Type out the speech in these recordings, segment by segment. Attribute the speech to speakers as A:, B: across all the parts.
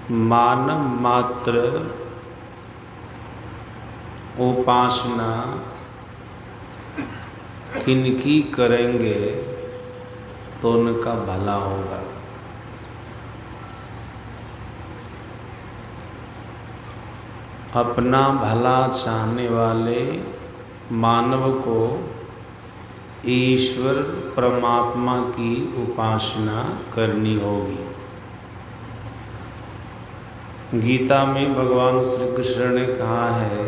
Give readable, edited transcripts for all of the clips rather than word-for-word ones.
A: मानव मात्र उपासना किनकी करेंगे तो उनका भला होगा। अपना भला चाहने वाले मानव को ईश्वर परमात्मा की उपासना करनी होगी। गीता में भगवान श्री कृष्ण ने कहा है,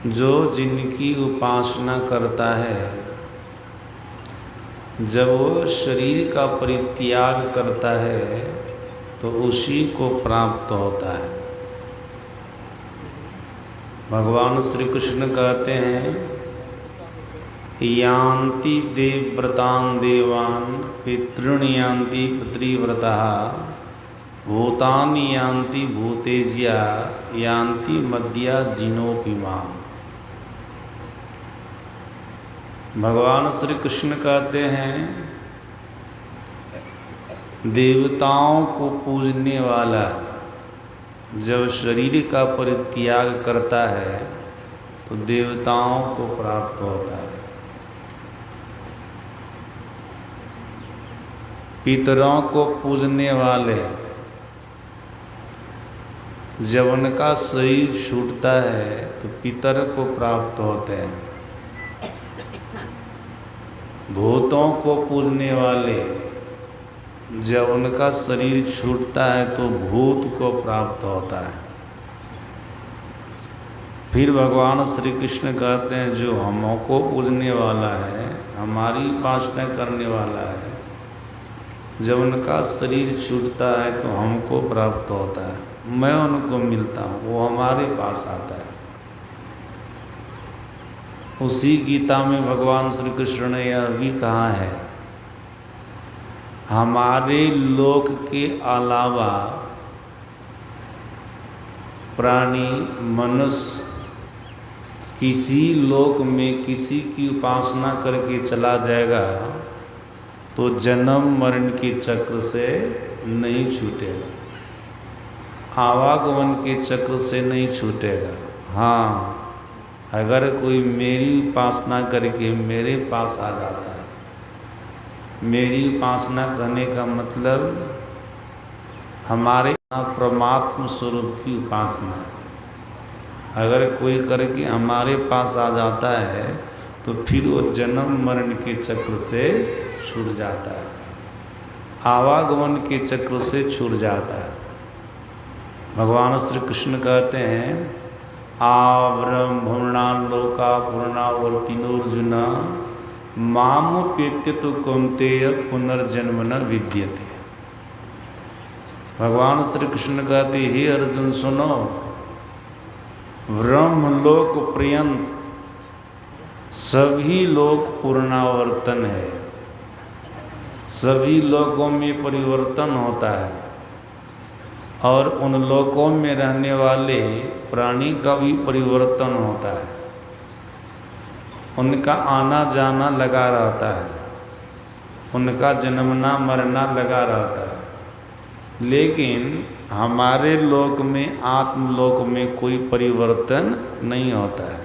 A: जो जिनकी उपासना करता है, जब वो शरीर का परित्याग करता है तो उसी को प्राप्त होता है। भगवान श्री कृष्ण कहते हैं, यान्ति देवव्रतान् देवान् पितॄन् यान्ति पितृव्रताः भूतानि यान्ति भूतेज्या यान्ति मद्या जिनोपि माम्। भगवान श्री कृष्ण कहते हैं, देवताओं को पूजने वाला जब शरीर का परित्याग करता है तो देवताओं को प्राप्त होता है। पितरों को पूजने वाले जब उनका शरीर छूटता है तो पितर को प्राप्त होते हैं। भूतों को पूजने वाले जब उनका शरीर छूटता है तो भूत को प्राप्त होता है। फिर भगवान श्री कृष्ण कहते हैं, जो हमको पूजने वाला है, हमारी उपासना करने वाला है, जब उनका शरीर छूटता है तो हमको प्राप्त होता है। मैं उनको मिलता हूँ, वो हमारे पास आता है। उसी गीता में भगवान श्री कृष्ण ने यह भी कहा है, हमारे लोक के अलावा प्राणी मनुष्य किसी लोक में किसी की उपासना करके चला जाएगा तो जन्म मरण के चक्र से नहीं छूटेगा, आवागमन के चक्र से नहीं छूटेगा। हाँ, अगर कोई मेरी उपासना करके मेरे पास आ जाता है, मेरी उपासना करने का मतलब हमारे परमात्म स्वरूप की उपासना। अगर कोई करके हमारे पास आ जाता है तो फिर वो जन्म मरण के चक्र से छूट जाता है, आवागमन के चक्र से छूट जाता है। भगवान श्री कृष्ण कहते हैं, ब्रह्मणा लोका पुनरावर्तिनोर्जुन मामुपेत्य तो कौन्तेय पुनर्जन्म न विद्यते। भगवान श्री कृष्ण कहते, हे अर्जुन सुनो, ब्रह्मलोक पर्यंत सभी लोग पुनरावर्तन है, सभी लोगों में परिवर्तन होता है और उन लोकों में रहने वाले प्राणी का भी परिवर्तन होता है। उनका आना जाना लगा रहता है, उनका जन्मना मरना लगा रहता है। लेकिन हमारे लोक में, आत्मलोक में कोई परिवर्तन नहीं होता है।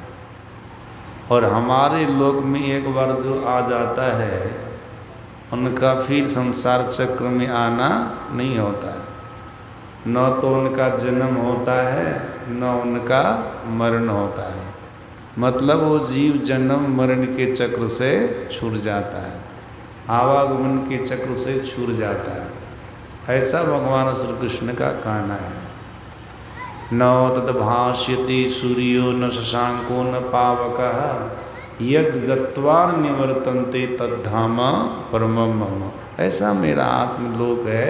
A: और हमारे लोक में एक बार जो आ जाता है उनका फिर संसार चक्र में आना नहीं होता है। न तो उनका जन्म होता है न उनका मरण होता है। मतलब वो जीव जन्म मरण के चक्र से छूट जाता है, आवागमन के चक्र से छूट जाता है। ऐसा भगवान श्री कृष्ण का कहना है। न तद्भाष्यति सूर्यो न शशांको न पावकः यद गत्वा निवर्तन्ते तद्धाम परमं मम। ऐसा मेरा आत्मलोक है,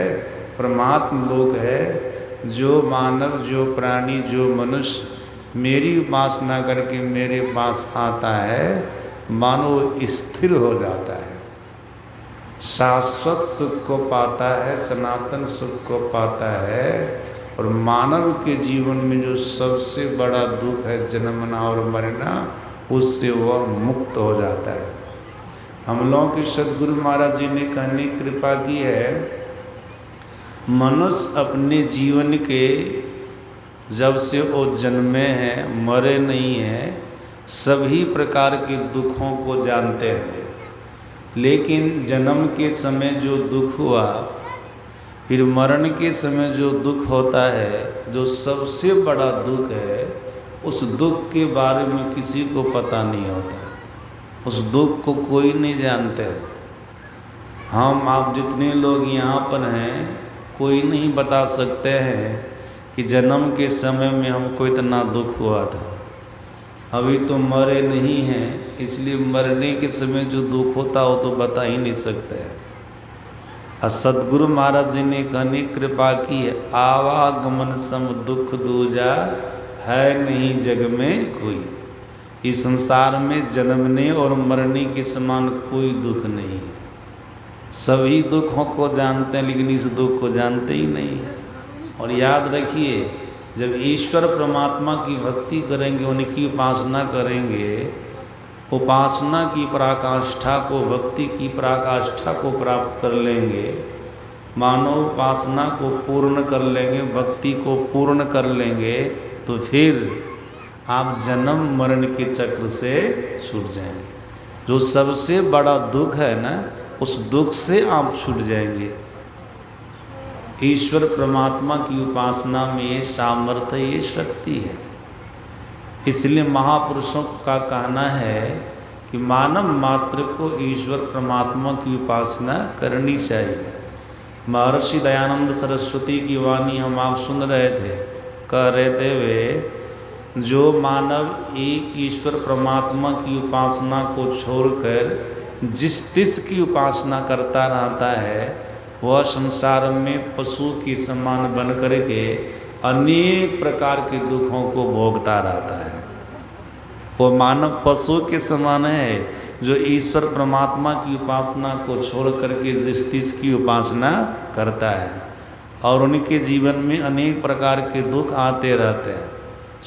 A: परमात्म लोक है। जो मानव, जो प्राणी, जो मनुष्य मेरी उपासना करके मेरे पास आता है, मानो स्थिर हो जाता है, शाश्वत सुख को पाता है, सनातन सुख को पाता है। और मानव के जीवन में जो सबसे बड़ा दुख है जन्मना और मरना, उससे वह मुक्त हो जाता है। हम लोगों के सदगुरु महाराज जी ने कहने की कृपा की है, मनुष्य अपने जीवन के जब से वो जन्मे हैं मरे नहीं हैं, सभी प्रकार के दुखों को जानते हैं। लेकिन जन्म के समय जो दुख हुआ, फिर मरण के समय जो दुख होता है, जो सबसे बड़ा दुख है, उस दुख के बारे में किसी को पता नहीं होता। उस दुख को कोई नहीं जानते। हम आप जितने लोग यहाँ पर हैं, कोई नहीं बता सकते हैं कि जन्म के समय में हमको इतना दुख हुआ था। अभी तो मरे नहीं हैं, इसलिए मरने के समय जो दुख होता हो तो बता ही नहीं सकते हैं। और सद्गुरु महाराज जी ने कहने कृपा की है, आवागमन सम दुख दूजा है नहीं जग में कोई। इस संसार में जन्मने और मरने के समान कोई दुख नहीं है। सभी दुखों को जानते हैं, लेकिन इस दुख को जानते ही नहीं है। और याद रखिए, जब ईश्वर परमात्मा की भक्ति करेंगे, उनकी उपासना करेंगे, उपासना की पराकाष्ठा को, भक्ति की पराकाष्ठा को प्राप्त कर लेंगे, मानव उपासना को पूर्ण कर लेंगे, भक्ति को पूर्ण कर लेंगे, तो फिर आप जन्म मरण के चक्र से छूट जाएंगे। जो सबसे बड़ा दुख है ना, उस दुख से आप छूट जाएंगे। ईश्वर परमात्मा की उपासना में ये सामर्थ्य, ये शक्ति है। इसलिए महापुरुषों का कहना है कि मानव मात्र को ईश्वर परमात्मा की उपासना करनी चाहिए। महर्षि दयानंद सरस्वती की वाणी हम आप सुन रहे थे, कह रहे थे वे, जो मानव एक ईश्वर परमात्मा की उपासना को छोड़कर जिस तिस की उपासना करता रहता है, वह संसार में पशु के समान बन करके अनेक प्रकार के दुखों को भोगता रहता है। वो मानव पशु के समान है जो ईश्वर परमात्मा की उपासना को छोड़ करके जिस तिस की उपासना करता है, और उनके जीवन में अनेक प्रकार के दुख आते रहते हैं,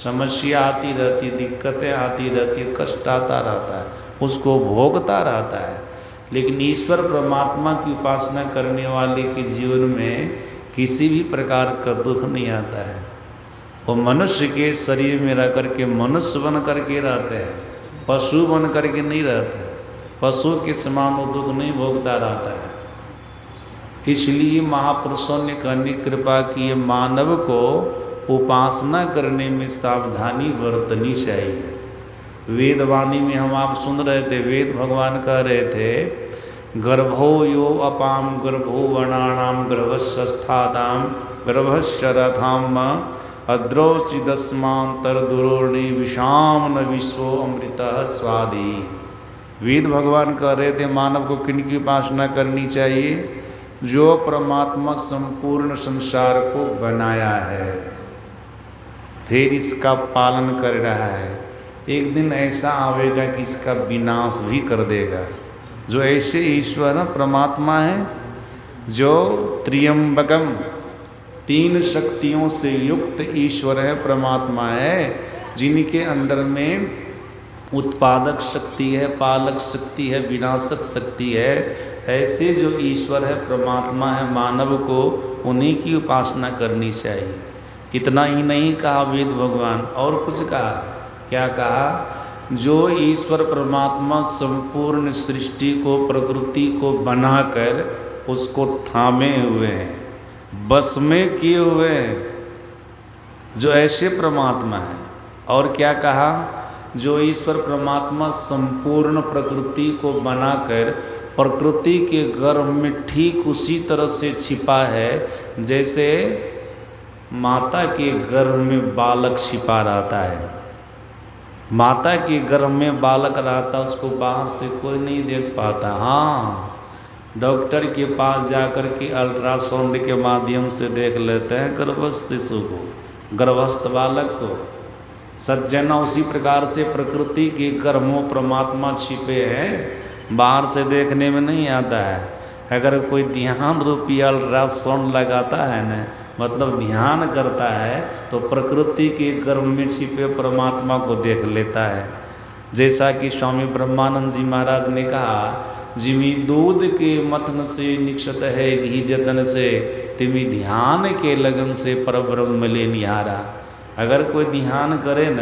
A: समस्या आती रहती, दिक्कतें आती रहती, कष्ट आता रहता है, उसको भोगता रहता है। लेकिन ईश्वर परमात्मा की उपासना करने वाले के जीवन में किसी भी प्रकार का दुख नहीं आता है। वो मनुष्य के शरीर में रह करके मनुष्य बन करके रहते हैं, पशु बन करके नहीं रहते। पशु के समान वो दुख नहीं भोगता रहता है। इसलिए महापुरुषों ने कहने कृपा की है, मानव को उपासना करने में सावधानी बरतनी चाहिए। वेदवाणी में हम आप सुन रहे थे, वेद भगवान कह रहे थे, गर्भो यो अपाम गर्भो वर्णानाम गर्भस्थाताम गर्भश्चरथाम अद्रोचिदस्मांतर दुरोणी विषाम न विश्व अमृत स्वादी। वेद भगवान कह रहे थे मानव को किन की उपासना करनी चाहिए? जो परमात्मा संपूर्ण संसार को बनाया है, फिर इसका पालन कर रहा है। एक दिन ऐसा आवेगा कि इसका विनाश भी कर देगा। जो ऐसे ईश्वर परमात्मा है, जो त्र्यंबकम, तीन शक्तियों से युक्त ईश्वर है, परमात्मा है, जिनके अंदर में उत्पादक शक्ति है, पालक शक्ति है, विनाशक शक्ति है। ऐसे जो ईश्वर है, परमात्मा है, मानव को उन्हीं की उपासना करनी चाहिए। इतना ही नहीं कहा वेद भगवान, और कुछ कहा। क्या कहा? जो ईश्वर परमात्मा संपूर्ण सृष्टि को, प्रकृति को बनाकर उसको थामे हुए हैं, बस में किए हुए हैं, जो ऐसे परमात्मा है। और क्या कहा? जो ईश्वर परमात्मा संपूर्ण प्रकृति को बनाकर प्रकृति के गर्भ में ठीक उसी तरह से छिपा है जैसे माता के गर्भ में बालक छिपा रहता है। माता के गर्भ में बालक रहता, उसको बाहर से कोई नहीं देख पाता। हाँ, डॉक्टर के पास जाकर के अल्ट्रासाउंड के माध्यम से देख लेते हैं गर्भस्थ शिशु को, गर्भस्थ बालक को। सज्जना उसी प्रकार से प्रकृति के गर्भ में परमात्मा छिपे हैं, बाहर से देखने में नहीं आता है। अगर कोई ध्यान रूपी अल्ट्रासाउंड लगाता है न, मतलब ध्यान करता है, तो प्रकृति के गर्भ में छिपे परमात्मा को देख लेता है। जैसा कि स्वामी ब्रह्मानंद जी महाराज ने कहा, जिमी दूध के मथन से निक्षत है घी जतन से, तिमी ध्यान के लगन से परब्रह्म ले निहारा। अगर कोई ध्यान करे न,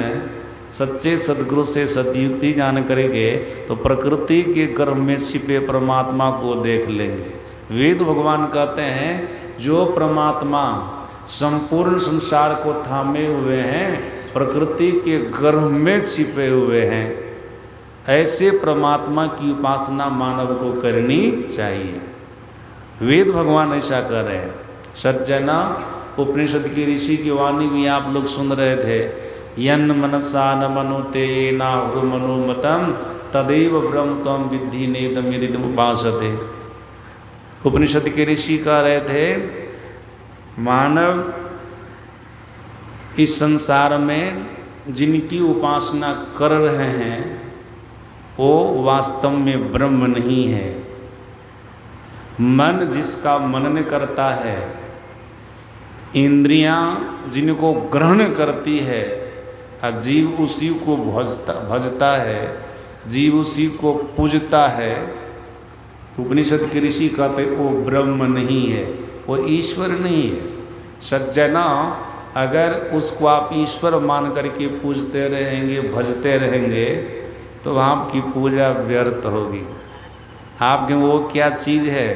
A: सच्चे सदगुरु से सदयुक्ति ज्ञान करेंगे तो प्रकृति के गर्भ में छिपे परमात्मा को देख लेंगे। वेद भगवान कहते हैं जो परमात्मा संपूर्ण संसार को थामे हुए हैं, प्रकृति के गर्भ में छिपे हुए हैं, ऐसे परमात्मा की उपासना मानव को करनी चाहिए। वेद भगवान ऐसा कर रहे हैं। सज्जना उपनिषद की ऋषि की वाणी भी आप लोग सुन रहे थे। यन मनसा न मनुते नाहुर मनोमतम तदेव ब्रह्म त्वं विद्धि नेदम यदिदम उपासते। उपनिषद के ऋषि कह रहे थे मानव इस संसार में जिनकी उपासना कर रहे हैं वो वास्तव में ब्रह्म नहीं है। मन जिसका मनन करता है, इंद्रियां जिनको ग्रहण करती है, जीव उसी को भजता है, जीव उसी को पूजता है। उपनिषद के ऋषि कहते वो ब्रह्म नहीं है, वो ईश्वर नहीं है। सज्जना अगर उसको आप ईश्वर मान करके पूजते रहेंगे, भजते रहेंगे तो आपकी पूजा व्यर्थ होगी। आपके वो क्या चीज़ है?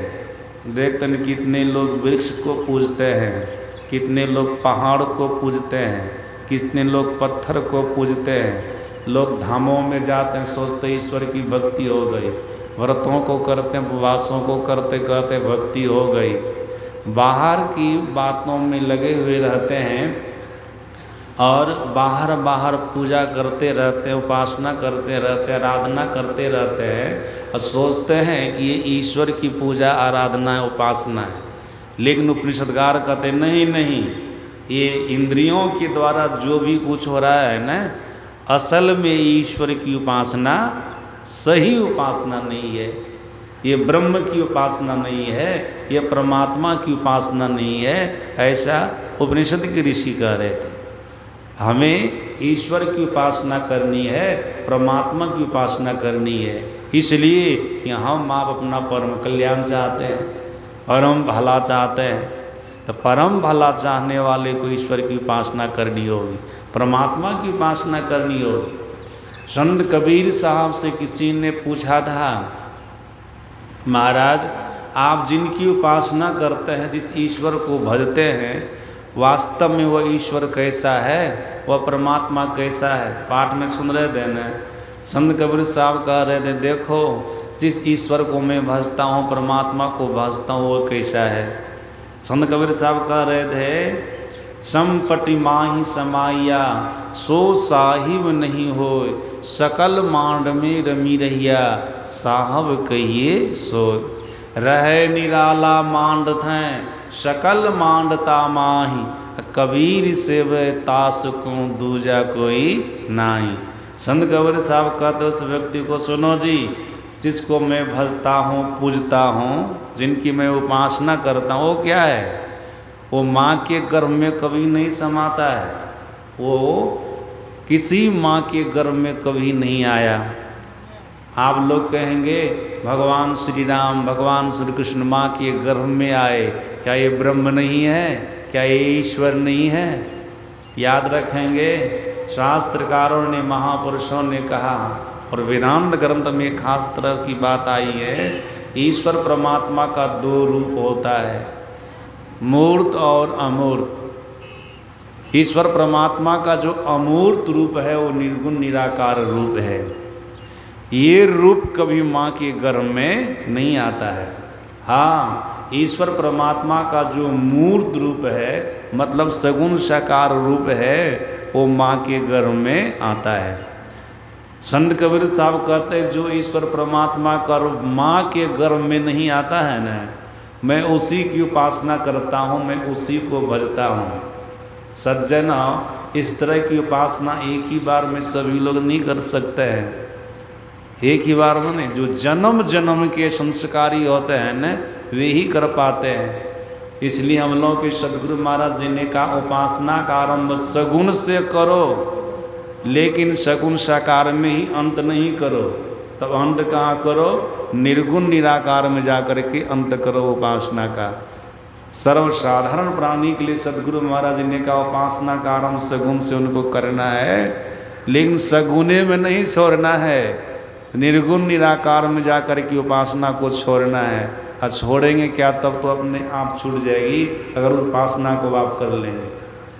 A: देखते हैं कितने लोग वृक्ष को पूजते हैं, कितने लोग पहाड़ को पूजते हैं, कितने लोग पत्थर को पूजते हैं। लोग धामों में जाते हैं, सोचते ईश्वर की भक्ति हो गई, व्रतों को करते हैं, उपवासों को करते करते भक्ति हो गई। बाहर की बातों में लगे हुए रहते हैं और बाहर पूजा करते रहते हैं, उपासना करते रहते हैं, आराधना करते रहते हैं और सोचते हैं कि ये ईश्वर की पूजा आराधना है, उपासना है। लेकिन उपनिषदकार कहते नहीं, ये इंद्रियों के द्वारा जो भी कुछ हो रहा है ना, असल में ईश्वर की उपासना सही उपासना नहीं है। ये ब्रह्म की उपासना नहीं है, ये परमात्मा की उपासना नहीं है। ऐसा उपनिषद के ऋषि कह रहे थे। हमें ईश्वर की उपासना करनी है, परमात्मा की उपासना करनी है। इसलिए कि हम आप अपना परम कल्याण चाहते हैं, परम भला चाहते हैं, तो परम भला चाहने वाले को ईश्वर की उपासना करनी होगी, परमात्मा की उपासना करनी होगी। संत कबीर साहब से किसी ने पूछा था, महाराज आप जिनकी उपासना करते हैं, जिस ईश्वर को भजते हैं, वास्तव में वह ईश्वर कैसा है, वह परमात्मा कैसा है? पाठ में सुन रहे थे न, संत कबीर साहब कह रहे थे देखो जिस ईश्वर को मैं भजता हूँ, परमात्मा को भजता हूँ, वो कैसा है? संत कबीर साहब कह रहे थे संपटि माही समाइया सो साहिब नहीं हो, सकल मांड में रमी रहिया साहब कहिए सो। रहे निराला मांड थे सकल मांडता माही, कबीर सेव तास को दूजा कोई नाही। संत कबीर साहब कहते उस व्यक्ति को सुनो जी, जिसको मैं भजता हूँ, पूजता हूँ, जिनकी मैं उपासना करता हूँ, वो क्या है? वो माँ के गर्भ में कभी नहीं समाता है, वो किसी माँ के गर्भ में कभी नहीं आया। आप लोग कहेंगे भगवान श्री राम, भगवान श्री कृष्ण माँ के गर्भ में आए, क्या ये ब्रह्म नहीं है? क्या ये ईश्वर नहीं है? याद रखेंगे शास्त्रकारों ने, महापुरुषों ने कहा और वेदांत ग्रंथ में खास तरह की बात आई है, ईश्वर परमात्मा का दो रूप होता है, मूर्त और अमूर्त। ईश्वर परमात्मा का जो अमूर्त रूप है वो निर्गुण निराकार रूप है। ये रूप कभी माँ के गर्भ में नहीं आता है। हाँ, ईश्वर परमात्मा का जो मूर्त रूप है, मतलब सगुण साकार रूप है, वो माँ के गर्भ में आता है। संत कबीर साहब कहते हैं जो ईश्वर परमात्मा का रूप माँ के गर्भ में नहीं आता है ना, मैं उसी की उपासना करता हूँ, मैं उसी को भजता हूँ। सज्जना, इस तरह की उपासना एक ही बार में सभी लोग नहीं कर सकते हैं। एक ही बार में नहीं, जो जन्म जन्म के संस्कारी होते हैं न, वे ही कर पाते हैं। इसलिए हम लोग के सदगुरु महाराज जी ने कहा उपासना का आरंभ सगुण से करो, लेकिन सगुण साकार में ही अंत नहीं करो। तब अंत कहाँ करो? निर्गुण निराकार में जा कर के अंत करो उपासना का। सर्वसाधारण प्राणी के लिए सदगुरु महाराज ने कहा उपासना का आरंभ सगुण से उनको करना है, लेकिन सगुने में नहीं छोड़ना है, निर्गुण निराकार में जा कर के उपासना को छोड़ना है। और छोड़ेंगे क्या, तब तो अपने आप छूट जाएगी अगर उपासना को आप कर लेंगे।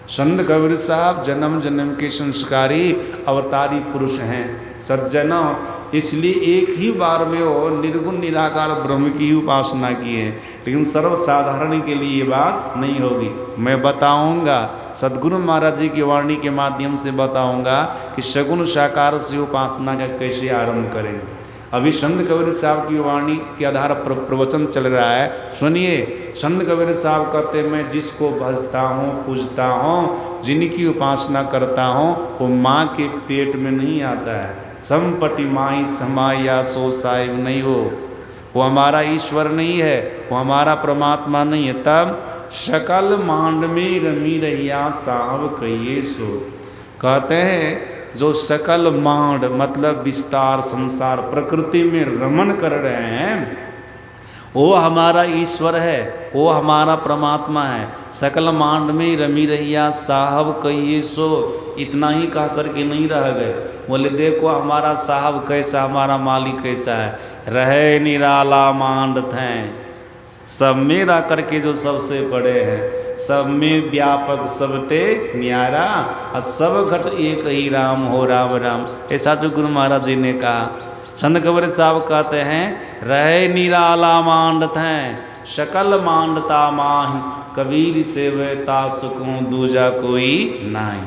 A: संत कबीर साहब जन्म जन्म के संस्कारी अवतारी पुरुष हैं, सज्जनों, इसलिए एक ही बार में वो निर्गुण निराकार ब्रह्म की ही उपासना की है, लेकिन सर्वसाधारण के लिए ये बात नहीं होगी। मैं बताऊंगा, सद्गुरु महाराज जी की वाणी के माध्यम से बताऊंगा कि सगुण साकार से उपासना का कैसे आरंभ करेंगे। अभी संत कबीर साहब की वाणी के आधार पर प्रवचन चल रहा है, सुनिए। संत कबीर साहब कहते, मैं जिसको भजता हूँ पूजता हूँ, जिनकी उपासना करता हूँ, वो माँ के पेट में नहीं आता है। संपटि माई समाया सो साहिब नहीं हो, वो हमारा ईश्वर नहीं है, वो हमारा परमात्मा नहीं है। तब सकल मांड में रमी रहिया साहब कहिए सो, कहते हैं जो सकल मांड मतलब विस्तार संसार प्रकृति में रमन कर रहे हैं, वो हमारा ईश्वर है, वो हमारा परमात्मा है। सकल मांड में रमी रहिया साहब कहिए सो, इतना ही कह करके नहीं रह गए, बोले देखो हमारा साहब कैसा, हमारा मालिक कैसा है। रहे निराला मांड थे, सब में रह करके जो सबसे बड़े हैं, सब में व्यापक सबते न्यारा, और सब घट एक ही राम हो राम राम, ऐसा जो गुरु महाराज जी ने कहा। संत कबीर साहब कहते हैं, रहे निराला मांड थे, शकल मांडता माही, कबीर सेवता सुकूं दूजा कोई नाही।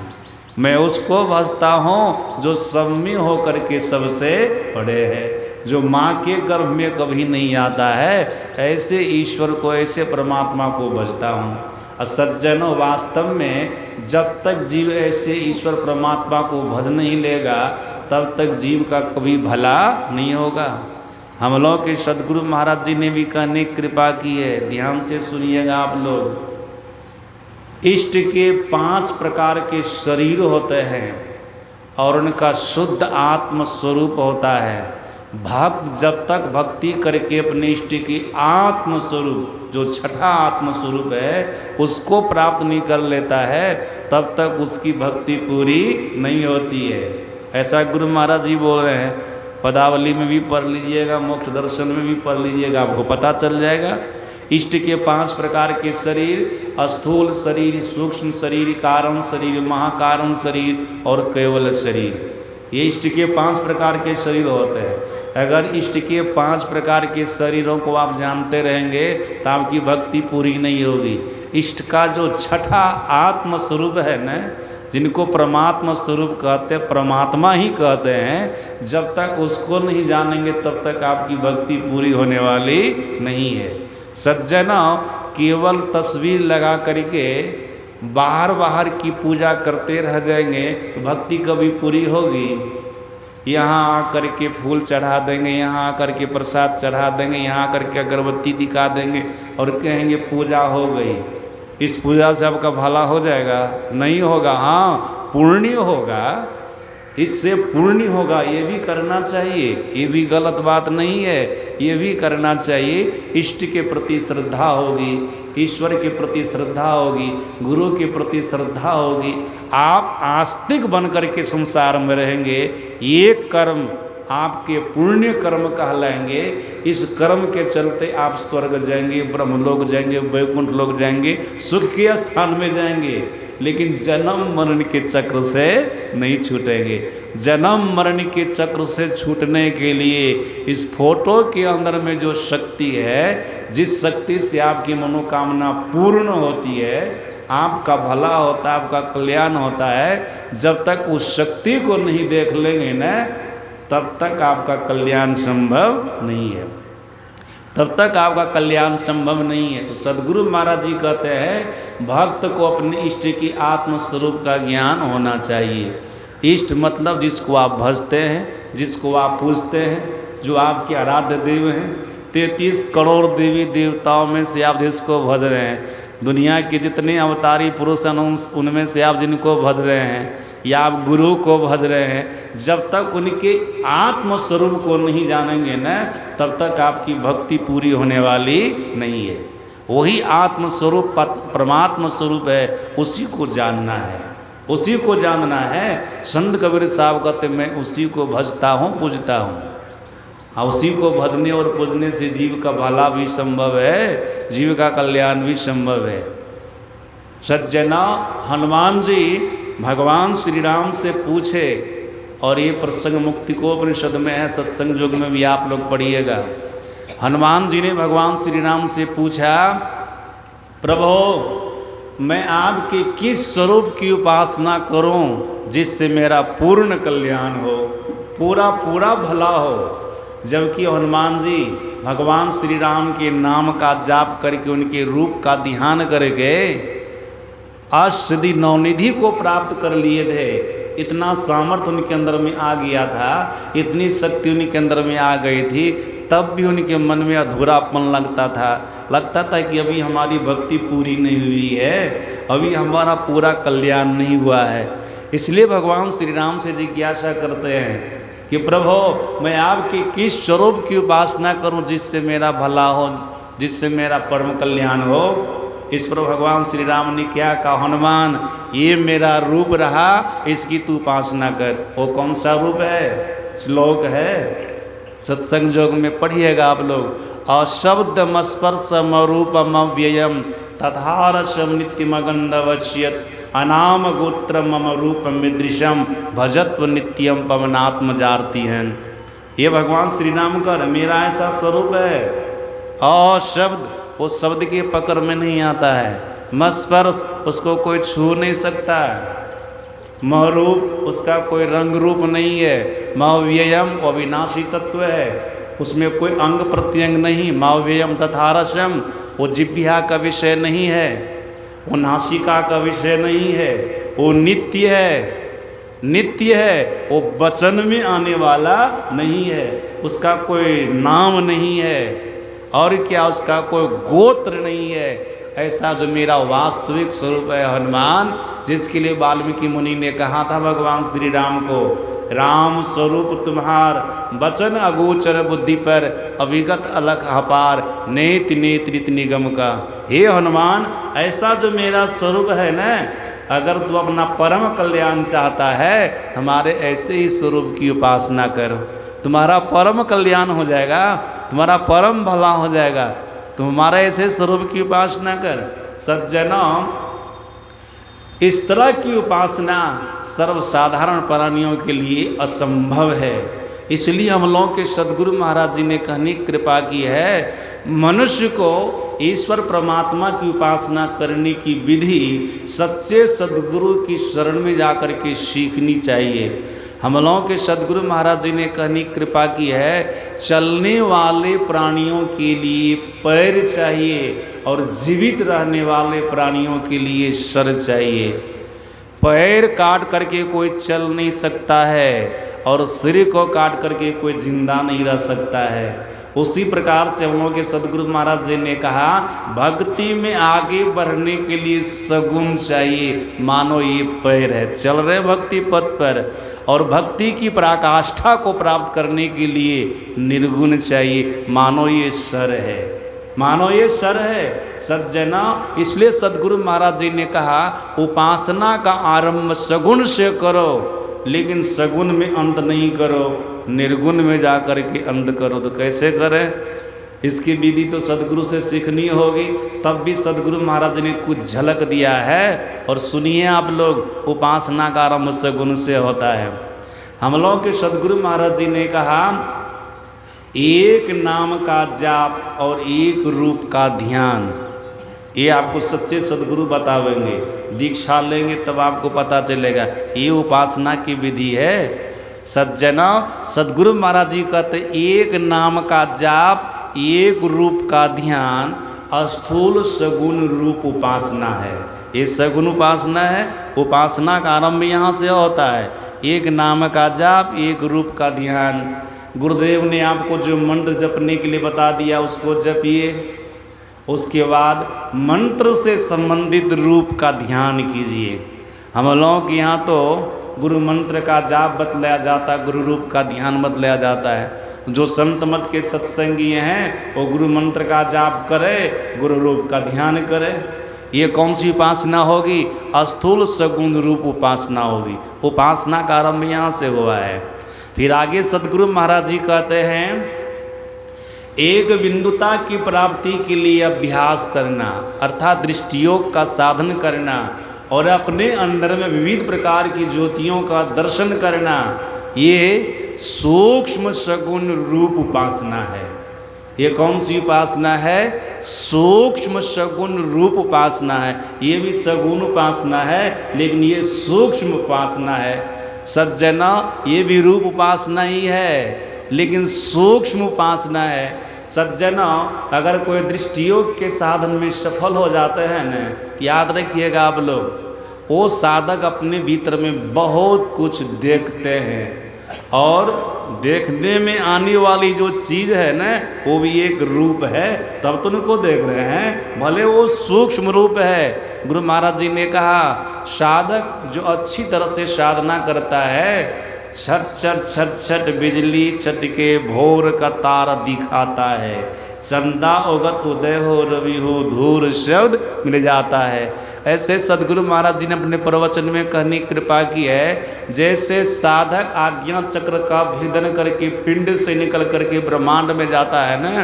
A: मैं उसको भजता हूँ जो सब में हो करके सबसे बड़े है, जो माँ के गर्भ में कभी नहीं आता है, ऐसे ईश्वर को, ऐसे परमात्मा को भजता हूँ। और सज्जनों, वास्तव में जब तक जीव ऐसे ईश्वर परमात्मा को भज नहीं लेगा, तब तक जीव का कभी भला नहीं होगा। हम लोग के सदगुरु महाराज जी ने भी कहने की कृपा की है, ध्यान से सुनिएगा आप लोग। इष्ट के 5 प्रकार के शरीर होते हैं और उनका शुद्ध आत्म स्वरूप होता है। भक्त जब तक भक्ति करके अपने इष्ट की आत्म स्वरूप, जो छठा आत्म स्वरूप है, उसको प्राप्त नहीं कर लेता है, तब तक उसकी भक्ति पूरी नहीं होती है। ऐसा गुरु महाराज जी बोल रहे हैं। पदावली में भी पढ़ लीजिएगा, मोक्ष दर्शन में भी पढ़ लीजिएगा, आपको पता चल जाएगा। इष्ट के 5 प्रकार के शरीर, स्थूल शरीर, सूक्ष्म शरीर, कारण शरीर, महाकारण शरीर और केवल शरीर, ये इष्ट के 5 प्रकार के शरीर होते हैं। अगर इष्ट के 5 प्रकार के शरीरों को आप जानते रहेंगे तो आपकी भक्ति पूरी नहीं होगी। इष्ट का जो छठा आत्म स्वरूप है न, जिनको परमात्मा स्वरूप कहते हैं, परमात्मा ही कहते हैं, जब तक उसको नहीं जानेंगे तब तक आपकी भक्ति पूरी होने वाली नहीं है। सज्जनों, केवल तस्वीर लगा करके बाहर की पूजा करते रह जाएंगे तो भक्ति कभी पूरी होगी? यहाँ आकर के फूल चढ़ा देंगे, यहाँ आकर के प्रसाद चढ़ा देंगे, यहाँ आकर के अगरबत्ती दिखा देंगे और कहेंगे पूजा हो गई। इस पूजा से आपका भला हो जाएगा? नहीं होगा। हाँ, पुण्य होगा, इससे पुण्य होगा, ये भी करना चाहिए, ये भी गलत बात नहीं है, ये भी करना चाहिए। इष्ट के प्रति श्रद्धा होगी, ईश्वर के प्रति श्रद्धा होगी, गुरु के प्रति श्रद्धा होगी। आप आस्तिक बन करके संसार में रहेंगे, ये कर्म आपके पुण्य कर्म कहलाएंगे। इस कर्म के चलते आप स्वर्ग जाएंगे, ब्रह्मलोक जाएंगे, वैकुंठ लोक जाएंगे, सुख के स्थान में जाएंगे, लेकिन जन्म मरण के चक्र से नहीं छूटेंगे। जन्म मरण के चक्र से छूटने के लिए इस फोटो के अंदर में जो शक्ति है, जिस शक्ति से आपकी मनोकामना पूर्ण होती है, आपका भला होता है, आपका कल्याण होता है, जब तक उस शक्ति को नहीं देख लेंगे ना, तब तक आपका कल्याण संभव नहीं है, तब तक आपका कल्याण संभव नहीं है। तो सदगुरु महाराज जी कहते हैं, भक्त को अपने इष्ट की आत्म स्वरूप का ज्ञान होना चाहिए। इष्ट मतलब जिसको आप भजते हैं, जिसको आप पूजते हैं, जो आपके आराध्य देव हैं। 33 करोड़ देवी देवताओं में से आप जिसको भज रहे हैं, दुनिया के जितने अवतारी पुरुष हैं उनमें से आप जिनको भज रहे हैं, या आप गुरु को भज रहे हैं, जब तक उनके आत्म स्वरूप को नहीं जानेंगे ना, तब तक आपकी भक्ति पूरी होने वाली नहीं है। वही आत्मस्वरूप परमात्मा स्वरूप है, उसी को जानना है, उसी को जानना है। संत कबीर साहब कहते मैं उसी को भजता हूँ पूजता हूँ। उसी को भजने और पूजने से जीव का भला भी संभव है, जीव का कल्याण भी संभव है। सज्जना, हनुमान जी भगवान श्री राम से पूछे, और ये प्रसंग मुक्तिकोपनिषद में है, सत्संग युग में भी आप लोग पढ़िएगा। हनुमान जी ने भगवान श्री राम से पूछा, प्रभु मैं आपके किस स्वरूप की उपासना करूं जिससे मेरा पूर्ण कल्याण हो, पूरा पूरा भला हो। जबकि हनुमान जी भगवान श्री राम के नाम का जाप करके, उनके रूप का ध्यान करके अष्टसिद्धि नवनिधि को प्राप्त कर लिए थे। इतना सामर्थ्य उनके अंदर में आ गया था, इतनी शक्ति उनके अंदर में आ गई थी, तब भी उनके मन में अधूरापन लगता था कि अभी हमारी भक्ति पूरी नहीं हुई है, अभी हमारा पूरा कल्याण नहीं हुआ है। इसलिए भगवान श्री राम से जिज्ञासा करते हैं कि प्रभु मैं आपके किस स्वरूप की उपासना करूं जिससे मेरा भला हो, जिससे मेरा परम कल्याण हो। इस पर भगवान श्री राम ने क्या कहा, हनुमान ये मेरा रूप रहा, इसकी तू उपासना कर। वो कौन सा रूप है? श्लोक है, सत्संग योग में पढ़िएगा आप लोग। अशब्दम स्पर्शम रूपम अव्ययम तथारसम नित्यमगंधवश्यत अनाम गोत्र मम रूपम दृशम भजत्व नित्यम पवनात्मजारती हैं। ये भगवान श्री राम का मेरा ऐसा स्वरूप है। अशब्द वो शब्द के पकड़ में नहीं आता है, मस्पर्श उसको कोई छू नहीं सकता है, मरूप उसका कोई रंग रूप नहीं है, मव्ययम वो अविनाशी तत्व है, उसमें कोई अंग प्रत्यंग नहीं, मव्ययम तथारसम वो जिह्वा का विषय नहीं है, वो नासिका का विषय नहीं है, वो नित्य है, वो वचन में आने वाला नहीं है, उसका कोई नाम नहीं है, और क्या उसका कोई गोत्र नहीं है। ऐसा जो मेरा वास्तविक स्वरूप है हनुमान, जिसके लिए वाल्मीकि मुनि ने कहा था भगवान श्री राम को, राम स्वरूप तुम्हार वचन अगोचर बुद्धि पर अविगत अलख अपार नेति नेत्रित निगम का। हे हनुमान ऐसा जो मेरा स्वरूप है न, अगर तू अपना परम कल्याण चाहता है हमारे ऐसे ही स्वरूप की उपासना कर, तुम्हारा परम कल्याण हो जाएगा, तुम्हारा परम भला हो जाएगा। तुम हमारा ऐसे स्वरूप की उपासना कर। सज्जनों, इस तरह की उपासना सर्वसाधारण प्राणियों के लिए असंभव है। इसलिए हम लोगों के सद्गुरु महाराज जी ने कहनी कृपा की है, मनुष्य को ईश्वर परमात्मा की उपासना करने की विधि सच्चे सद्गुरु की शरण में जाकर के सीखनी चाहिए। हम लोगों के सद्गुरु महाराज जी ने कहनी कृपा की है, चलने वाले प्राणियों के लिए पैर चाहिए और जीवित रहने वाले प्राणियों के लिए सर चाहिए। पैर काट करके कोई चल नहीं सकता है और सिर को काट करके कोई जिंदा नहीं रह सकता है। उसी प्रकार से हम लोगों के सद्गुरु महाराज जी ने कहा, भक्ति में आगे बढ़ने के लिए सगुण चाहिए। मानो ये पैर है, चल रहे भक्ति पथ पर, और भक्ति की पराकाष्ठा को प्राप्त करने के लिए निर्गुण चाहिए। मानो ये सर है, मानो ये सर है। सज्जना, इसलिए सद्गुरु महाराज जी ने कहा, उपासना का आरंभ सगुण से करो, लेकिन सगुण में अंत नहीं करो, निर्गुण में जा कर के अंत करो। तो कैसे करें? इसकी विधि तो सद्गुरु से सीखनी होगी। तब भी सद्गुरु महाराज ने कुछ झलक दिया है, और सुनिए आप लोग, उपासना का आरंभ सगुण से होता है। हम लोग के सद्गुरु महाराज जी ने कहा, एक नाम का जाप और एक रूप का ध्यान, ये आपको सच्चे सद्गुरु बतावेंगे। दीक्षा लेंगे तब आपको पता चलेगा, ये उपासना की विधि है। सज्जना, सद्गुरु महाराज जी कहते, एक नाम का जाप, एक रूप का ध्यान, स्थूल सगुण रूप उपासना है। ये सगुण उपासना है। उपासना का आरंभ यहाँ से होता है। एक नाम का जाप, एक रूप का ध्यान। गुरुदेव ने आपको जो मंत्र जपने के लिए बता दिया उसको जपिए, उसके बाद मंत्र से संबंधित रूप का ध्यान कीजिए। हम लोगों के यहाँ तो गुरु मंत्र का जाप बतलाया जाता है, गुरु रूप का ध्यान बतलाया जाता है। जो संत मत के सत्संगी हैं वो गुरु मंत्र का जाप करे, गुरु रूप का ध्यान करे। ये कौन सी उपासना होगी? स्थूल सगुण रूप उपासना होगी। उपासना का आरंभ यहाँ से हुआ है। फिर आगे सदगुरु महाराज जी कहते हैं, एक बिंदुता की प्राप्ति के लिए अभ्यास करना, अर्थात दृष्टियोग का साधन करना और अपने अंदर में विविध प्रकार की ज्योतियों का दर्शन करना, ये सूक्ष्म सगुण रूप उपासना है। ये कौन सी उपासना है? सूक्ष्म सगुण रूप उपासना है। ये भी सगुण उपासना है, लेकिन ये सूक्ष्म उपासना है। सज्जना, ये भी रूप उपासना ही है, लेकिन सूक्ष्म उपासना है। सज्जना, अगर कोई दृष्टियोग के साधन में सफल हो जाते हैं न, याद रखिएगा आप लोग, वो साधक अपने भीतर में बहुत कुछ देखते हैं, और देखने में आने वाली जो चीज़ है ना, वो भी एक रूप है, तब तो उनको देख रहे हैं, भले वो सूक्ष्म रूप है। गुरु महाराज जी ने कहा, साधक जो अच्छी तरह से साधना करता है, छट छट छट छट बिजली छटके भोर का तारा दिखाता है, चंदा उगत उदय हो रवि हो धूर शब्द मिल जाता है। ऐसे सदगुरु महाराज जी ने अपने प्रवचन में कहने की कृपा की है, जैसे साधक आज्ञा चक्र का भेदन करके पिंड से निकल करके ब्रह्मांड में जाता है ना,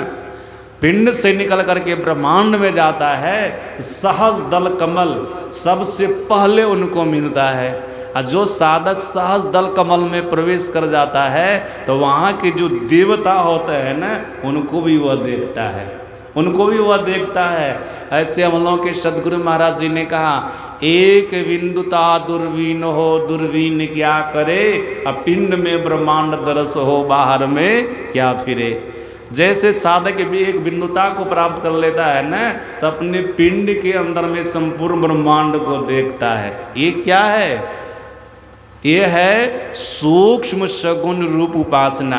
A: पिंड से निकल करके ब्रह्मांड में जाता है, सहज दल कमल सबसे पहले उनको मिलता है। और जो साधक सहज दल कमल में प्रवेश कर जाता है, तो वहाँ के जो देवता होते हैं ना, उनको भी वह देखता है, उनको भी वह देखता है। ऐसे हम लोगों के सदगुरु महाराज जी ने कहा, एक बिंदुता दूरबीन हो, दूरबीन क्या करे, अपिंड में ब्रह्मांड दरस हो, बाहर में क्या फिरे। जैसे साधक भी एक बिंदुता को प्राप्त कर लेता है ना, तो अपने पिंड के अंदर में संपूर्ण ब्रह्मांड को देखता है। ये क्या है? ये है सूक्ष्म सगुण रूप उपासना।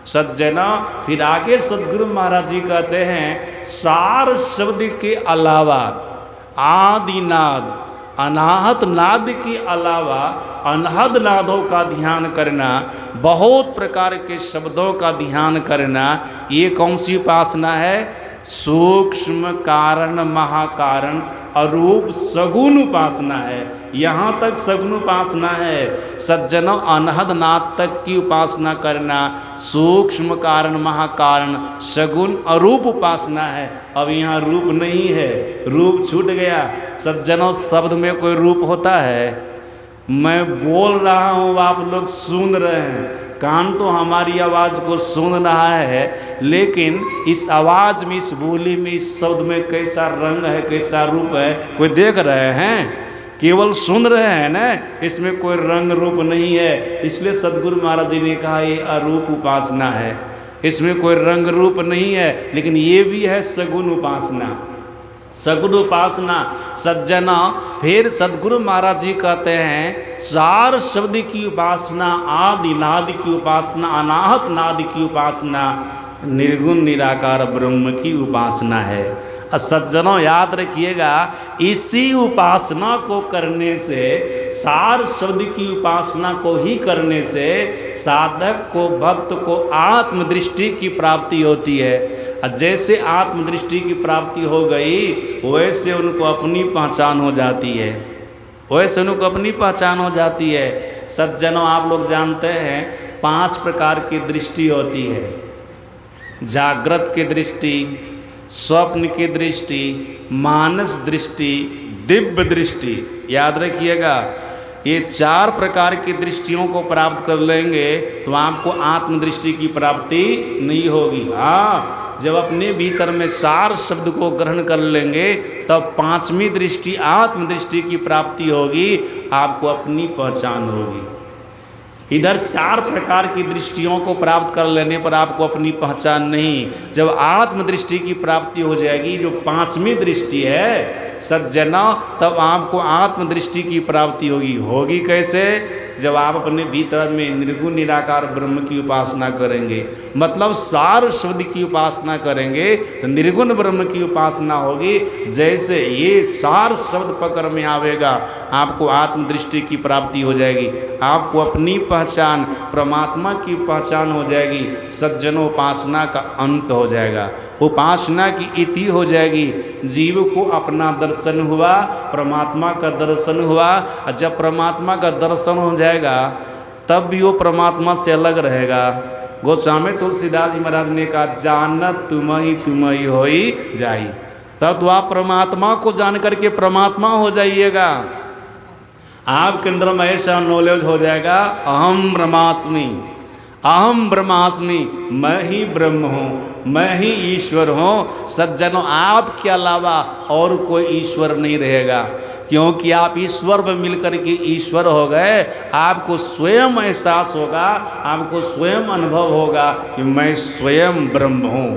A: सज्जना, फिर आगे सदगुरु महाराज जी कहते हैं, सार शब्द के अलावा आदि नाद, अनाहत नाद के अलावा अनहद नादों का ध्यान करना, बहुत प्रकार के शब्दों का ध्यान करना, ये कौन सी उपासना है? सूक्ष्म कारण महाकारण अरूप सगुण उपासना है। यहाँ तक सगुण उपासना है। सज्जनों, अनहद नाद तक की उपासना करना सूक्ष्म कारण महाकारण सगुण अरूप उपासना है। अब यहाँ रूप नहीं है, रूप छूट गया। सज्जनों, शब्द में कोई रूप होता है? मैं बोल रहा हूँ, आप लोग सुन रहे हैं, कान तो हमारी आवाज़ को सुन रहा है, लेकिन इस आवाज़ में, इस बोली में, इस शब्द में कैसा रंग है, कैसा रूप है, कोई देख रहे हैं? केवल सुन रहे हैं ना, इसमें कोई रंग रूप नहीं है। इसलिए सदगुरु महाराज जी ने कहा, ये अरूप उपासना है, इसमें कोई रंग रूप नहीं है, लेकिन ये भी है सगुण उपासना। सगुण उपासना। सज्जना, फिर सदगुरु महाराज जी कहते हैं, सार शब्द की उपासना, आदि नाद की उपासना, अनाहत नाद की उपासना, निर्गुण निराकार ब्रह्म की उपासना है। सज्जनों, याद रखिएगा, इसी उपासना को करने से, सार शब्द की उपासना को ही करने से साधक को, भक्त को आत्मदृष्टि की प्राप्ति होती है। जैसे आत्मदृष्टि की प्राप्ति हो गई, वैसे उनको अपनी पहचान हो जाती है, वैसे उनको अपनी पहचान हो जाती है। सज्जनों, आप लोग जानते हैं 5 प्रकार की दृष्टि होती है। जागृत की दृष्टि, स्वप्न की दृष्टि, मानस दृष्टि, दिव्य दृष्टि। याद रखिएगा, ये 4 प्रकार की दृष्टियों को प्राप्त कर लेंगे तो आपको आत्मदृष्टि की प्राप्ति नहीं होगी। हाँ, जब अपने भीतर में सार शब्द को ग्रहण कर लेंगे, तब 5वीं दृष्टि, आत्मदृष्टि की प्राप्ति होगी, आपको अपनी पहचान होगी। इधर 4 प्रकार की दृष्टियों को प्राप्त कर लेने पर आपको अपनी पहचान नहीं। जब आत्मदृष्टि की प्राप्ति हो जाएगी, जो 5वीं दृष्टि है सज्जना, तब आपको आत्मदृष्टि की प्राप्ति होगी। होगी कैसे? जब आप अपने भीतर में निर्गुण निराकार ब्रह्म की उपासना करेंगे। मतलब सार शब्द की उपासना करेंगे तो निर्गुण ब्रह्म की उपासना होगी। जैसे ये सार शब्द पकड़ में आवेगा, आपको आत्मदृष्टि की प्राप्ति हो जाएगी, आपको अपनी पहचान परमात्मा की पहचान हो जाएगी। सज्जनों, उपासना का अंत हो जाएगा, उपासना की इति हो जाएगी। जीव को अपना दर्शन हुआ, परमात्मा का दर्शन हुआ। और जब परमात्मा का दर्शन हो जाएगा तब भी वो परमात्मा से अलग रहेगा। गोस्वामी तुलसीदास जी महाराज ने कहा, जानत तुम ही होई जाई। तब तो आप परमात्मा को जान करके परमात्मा हो जाइएगा। आपके अंदर में ऐसा नॉलेज हो जाएगा, अहम ब्रह्मास्मि, अहम ब्रह्मास्मि, मैं ही ब्रह्म हूँ, मैं ही ईश्वर हूँ। सज्जनों, आपके अलावा और कोई ईश्वर नहीं रहेगा, क्योंकि आप ईश्वर में मिलकर के ईश्वर हो गए। आपको स्वयं एहसास होगा, आपको स्वयं अनुभव होगा कि मैं स्वयं ब्रह्म हूँ,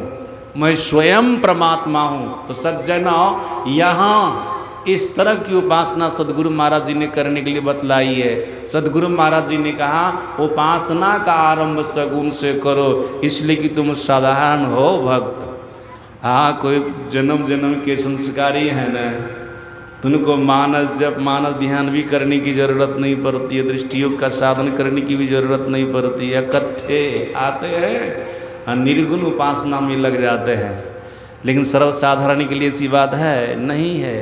A: मैं स्वयं परमात्मा हूँ। तो सज्जनों, यहाँ इस तरह की उपासना सदगुरु महाराज जी ने करने के लिए बतलाई है। सदगुरु महाराज जी ने कहा, उपासना का आरंभ सगुण से करो, इसलिए कि तुम साधारण हो भक्त। हाँ, कोई जन्म जन्म के संस्कारी है न, तुमको मानस जप मानस ध्यान भी करने की ज़रूरत नहीं पड़ती है, दृष्टियोग का साधन करने की भी ज़रूरत नहीं पड़ती है। इकट्ठे आते हैं, निर्गुण उपासना में लग जाते हैं। लेकिन सर्वसाधारण के लिए ऐसी बात है नहीं है।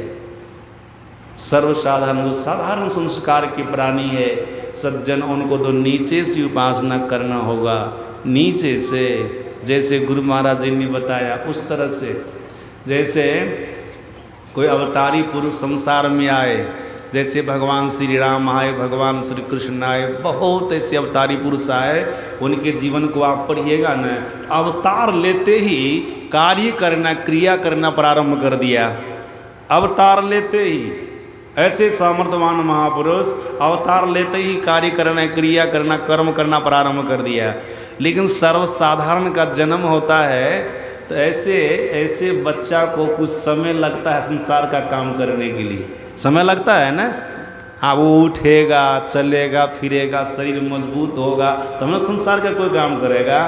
A: सर्वसाधारण, जो साधारण संस्कार के प्राणी है सज्जन, उनको तो नीचे से उपासना करना होगा, नीचे से। जैसे गुरु महाराज जी ने बताया उस तरह से, जैसे कोई अवतारी पुरुष संसार में आए, जैसे भगवान श्री राम आए, भगवान श्री कृष्ण आए, बहुत ऐसे अवतारी पुरुष आए। उनके जीवन को आप पढ़िएगा न, अवतार लेते ही कार्य करना, क्रिया करना प्रारंभ कर दिया। अवतार लेते ही ऐसे सामर्थ्यवान महापुरुष अवतार लेते ही कार्य करना, क्रिया करना, कर्म करना प्रारंभ कर दिया। लेकिन सर्वसाधारण का जन्म होता है तो ऐसे बच्चा को कुछ समय लगता है संसार का काम करने के लिए, समय लगता है ना। हाँ, वो उठेगा, चलेगा, फिरेगा, शरीर मजबूत होगा तो हम संसार का कोई काम करेगा।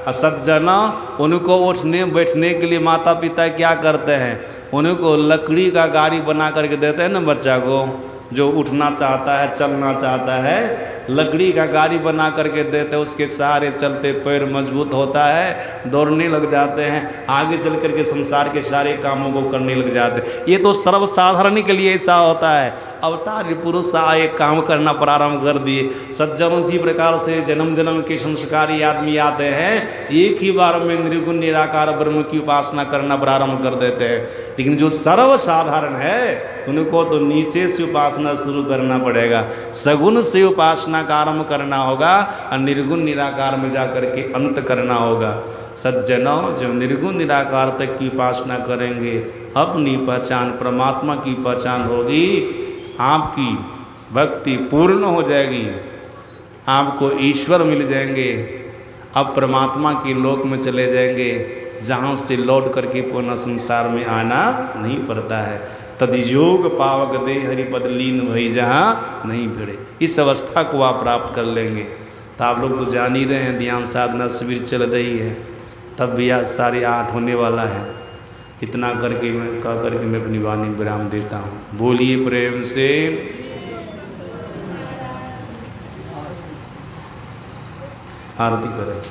A: और सज्जना, उनको उठने बैठने के लिए माता पिता क्या करते हैं, उनको लकड़ी का गाड़ी बना करके देते हैं ना बच्चा को। जो उठना चाहता है, चलना चाहता है, लकड़ी का गाड़ी बना करके देते हैं, उसके सहारे चलते पैर मजबूत होता है, दौड़ने लग जाते हैं, आगे चल करके संसार के सारे कामों को करने लग जाते हैं। ये तो सर्वसाधारण के लिए ऐसा होता है। अवतार पुरुष आए, काम करना प्रारंभ कर दिए। सज्जन उसी प्रकार से जन्म जन्म के संस्कारी आदमी आते हैं, एक ही बार में निर्गुण निराकार ब्रह्म की उपासना करना प्रारंभ कर देते हैं। लेकिन जो सर्वसाधारण है उनको तो नीचे से उपासना शुरू करना पड़ेगा, सगुण से उपासना का आरंभ करना होगा और निर्गुण निराकार में जाकर के अंत करना होगा। सज्जनों, जब निर्गुण निराकार तक की उपासना करेंगे, अपनी पहचान परमात्मा की पहचान होगी, आपकी भक्ति पूर्ण हो जाएगी, आपको ईश्वर मिल जाएंगे। अब परमात्मा के लोक में चले जाएंगे, जहाँ से लौट करके पुनः संसार में आना नहीं पड़ता है। तदियोग पावक दे हरिपद लीन भई जहाँ नहीं भिड़े। इस अवस्था को आप प्राप्त कर लेंगे। तो आप लोग तो जान ही रहे हैं, ध्यान साधना शिविर चल रही है, तब भी आज 8:30 होने वाला है। इतना करके मैं कह करके मैं अपनी वाणी विराम देता हूँ। बोलिए प्रेम से। आरती करें।